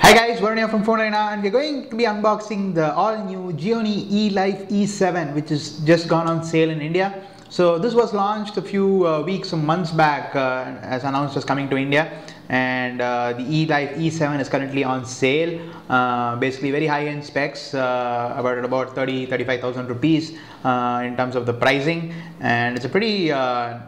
Hi guys, Varun here from Phone Arena, and we're going to be unboxing the all-new Gionee Elife E7, which has just gone on sale in India. So this was launched a few weeks or months back, as announced as coming to India, and the Elife E7 is currently on sale. Basically very high-end specs, about 35,000 rupees in terms of the pricing, and it's a pretty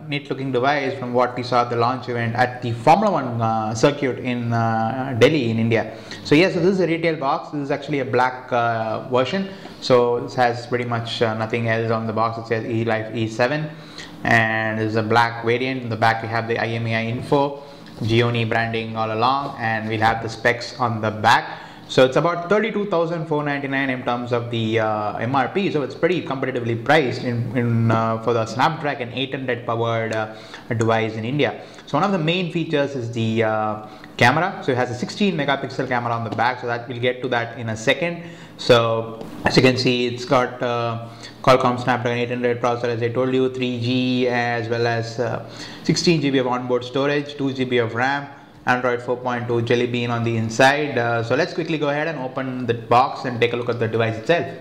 neat-looking device from what we saw at the launch event at the Formula One circuit in Delhi in India. So yes, so this is a retail box. This is actually a black version. So this has pretty much nothing else on the box. It says Elife E7, and this is a black variant. In the back we have the IMEI info, Gionee branding all along, and we'll have the specs on the back. So it's about 32,499 in terms of the MRP. So it's pretty competitively priced for the Snapdragon 800 powered device in India. So one of the main features is the camera. So it has a 16 megapixel camera on the back. So that we'll get to that in a second. So as you can see, it's got Qualcomm Snapdragon 800 processor, as I told you, 3G, as well as 16 GB of onboard storage, 2 GB of RAM, Android 4.2 Jelly Bean on the inside. So let's quickly go ahead and open the box and take a look at the device itself.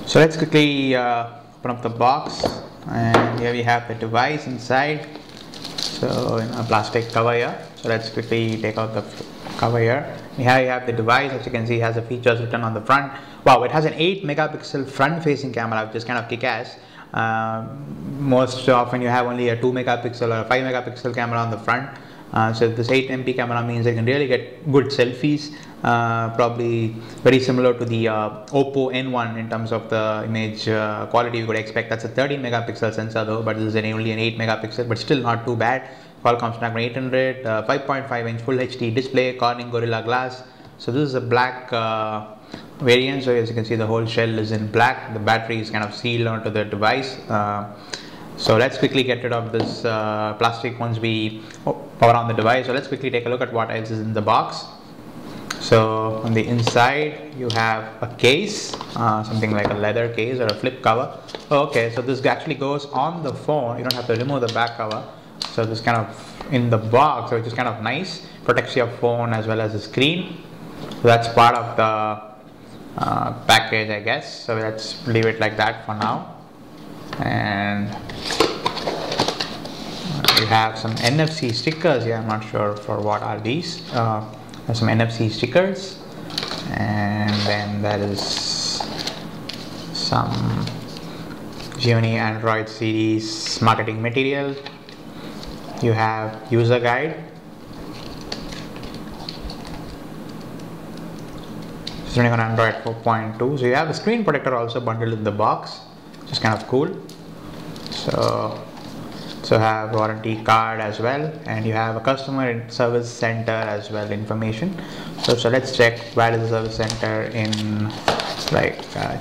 So let's quickly open up the box, and here we have the device inside. So in a plastic cover here. So let's quickly take out the cover here. Here you have the device. As you can see, it has the features written on the front. Wow, it has an 8 megapixel front facing camera, which is kind of kick-ass. Most often you have only a 2 megapixel or a 5 megapixel camera on the front. So this 8 MP camera means you can really get good selfies, probably very similar to the Oppo N1 in terms of the image quality you could expect. That's a 13 megapixel sensor though, but this is only an 8 megapixel, but still not too bad. Qualcomm Snapdragon 800, 5.5 inch full HD display, Corning Gorilla Glass. So this is a black variant. So as you can see, the whole shell is in black. The battery is kind of sealed onto the device. So let's quickly get rid of this plastic once we power on the device. So let's quickly take a look at what else is in the box. So on the inside you have a case, something like a leather case or a flip cover. Okay, so this actually goes on the phone. You don't have to remove the back cover. So this kind of in the box, which is kind of nice, protects your phone as well as the screen. So that's part of the package, I guess. So let's leave it like that for now. And we have some NFC stickers here. I'm not sure for what are these. There's some NFC stickers, and then there is some Gionee Android series marketing material. You have user guide. It's running on Android 4.2. So you have a screen protector also bundled in the box, which is kind of cool. So have warranty card as well, and you have a customer service center as well information. So let's check where is the service center in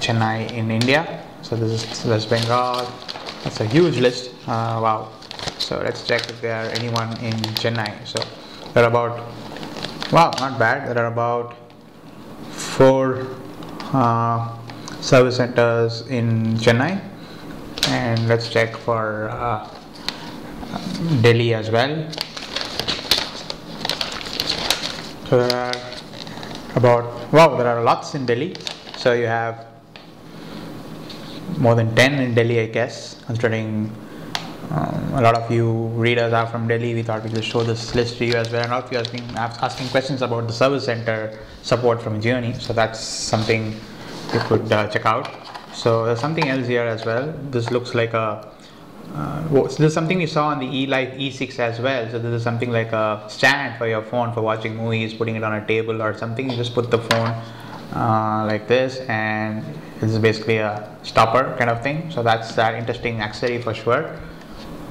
Chennai in India. So this is West Bengal. That's a huge list. Wow. So let's check if there are anyone in Chennai. So there are about, wow, not bad. There are about 4 service centers in Chennai, and let's check for Delhi as well. So there are about, wow, there are lots in Delhi. So you have more than 10 in Delhi, I guess, considering a lot of you readers are from Delhi. We thought we could show this list to you as well. And a lot of you have been asking questions about the service center support from Gionee. So that's something you could check out. So there's something else here as well. This looks like a so this is something we saw on the Elife E6 as well. So this is something like a stand for your phone for watching movies, putting it on a table or something. You just put the phone like this, and this is basically a stopper kind of thing. So that's that interesting accessory for sure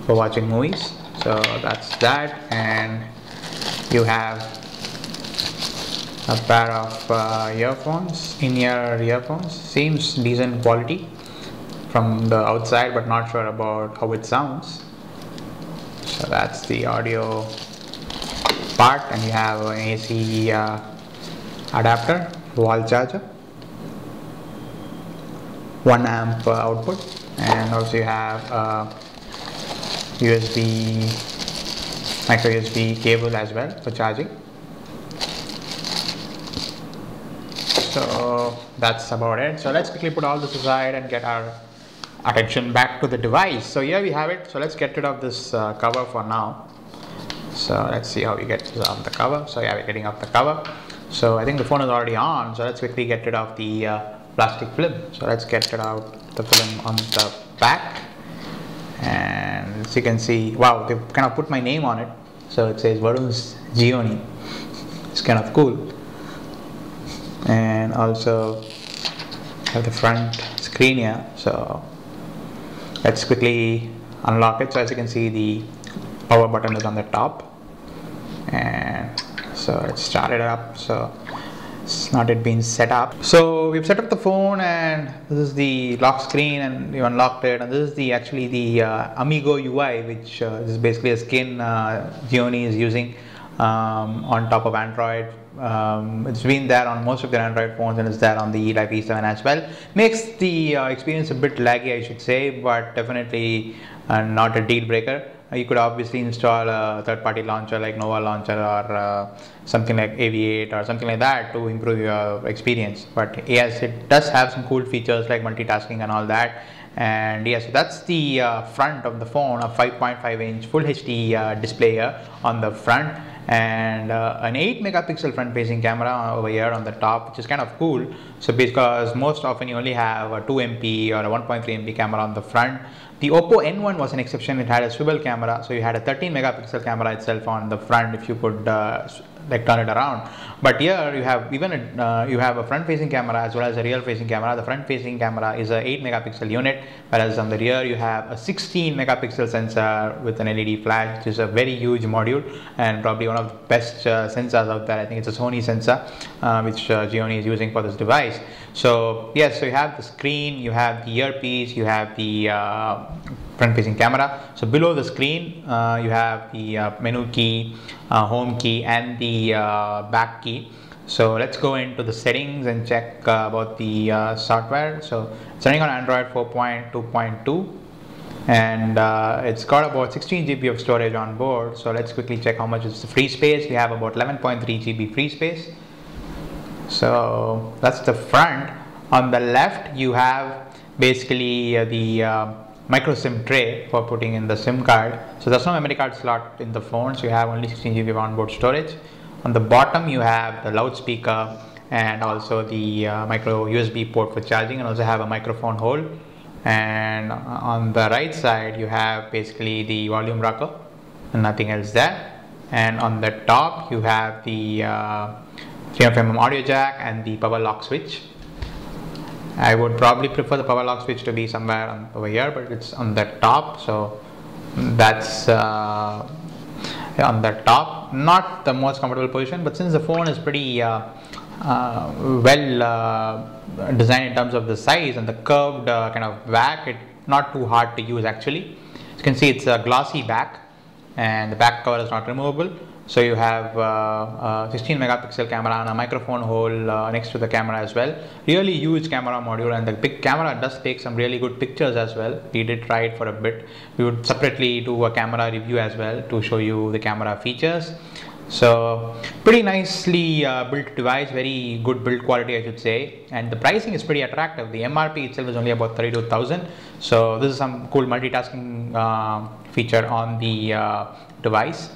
for watching movies. So that's that, and you have a pair of earphones, in-ear earphones. Seems decent quality from the outside, but not sure about how it sounds. So that's the audio part, and you have an AC adapter, wall charger, 1 amp output, and also you have USB micro USB cable as well for charging. So that's about it. So let's quickly put all this aside and get our attention back to the device. So here we have it. So let's get rid of this cover for now. So let's see how we get this off the cover. So yeah, we're getting off the cover. So I think the phone is already on. So let's quickly get rid of the plastic film. So let's get rid of the film on the back. And as you can see, wow, they've kind of put my name on it. So it says Varun's Gionee. It's kind of cool. And also have the front screen here. So let's quickly unlock it. So as you can see, the power button is on the top, and so let's start it up. So it's not yet been set up. So we've set up the phone, and this is the lock screen, and we unlocked it. And this is the actually the Amigo UI, which is basically a skin Gionee is using on top of Android. It's been there on most of their Android phones, and it's there on the Elife E7 as well. Makes the experience a bit laggy, I should say, but definitely not a deal breaker. You could obviously install a third-party launcher like Nova Launcher or something like AV8 or something like that to improve your experience. But yes, it does have some cool features like multitasking and all that. And yes, so that's the front of the phone, a 5.5-inch Full HD display here on the front, and an 8 megapixel front facing camera over here on the top, which is kind of cool. So because most often you only have a 2 MP or a 1.3 MP camera on the front. The Oppo N1 was an exception. It had a swivel camera, so you had a 13 megapixel camera itself on the front if you could like turn it around. But here you have even you have a front facing camera as well as a rear facing camera. The front facing camera is a 8 megapixel unit, whereas on the rear you have a 16 megapixel sensor with an LED flash, which is a very huge module and probably one of the best sensors out there. I think it's a Sony sensor which Gionee is using for this device. So yes, so you have the screen, you have the earpiece, you have the front facing camera. So below the screen you have the menu key, home key, and the back key. So let's go into the settings and check about the software. So it's running on Android 4.2.2, and it's got about 16 GB of storage on board. So let's quickly check how much is the free space. We have about 11.3 GB free space. So that's the front. On the left you have basically the micro SIM tray for putting in the SIM card. So there's no memory card slot in the phone, so you have only 16 GB of onboard storage. On the bottom you have the loudspeaker and also the micro USB port for charging, and also have a microphone hole. And on the right side you have basically the volume rocker and nothing else there. And on the top you have the 3.5mm audio jack and the power lock switch. I would probably prefer the power lock switch to be somewhere over here, but it's on the top, so that's on the top. Not the most comfortable position, but since the phone is pretty well designed in terms of the size and the curved kind of back, it's not too hard to use actually. As you can see, it's a glossy back and the back cover is not removable. So you have a 16 megapixel camera and a microphone hole next to the camera as well. Really huge camera module, and the big camera does take some really good pictures as well. We did try it for a bit. We would separately do a camera review as well to show you the camera features. So pretty nicely built device, very good build quality I should say, and the pricing is pretty attractive. The MRP itself is only about 32,000. So this is some cool multitasking feature on the device.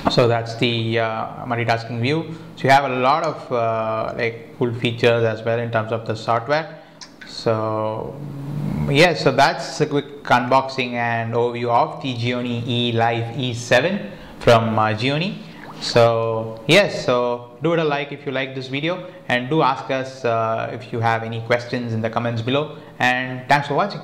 So that's the multitasking view. So you have a lot of like cool features as well in terms of the software. So yes, so that's a quick unboxing and overview of the Gionee Elife E7 from Gionee. So yes, so do it a like if you like this video, and do ask us if you have any questions in the comments below, and thanks for watching.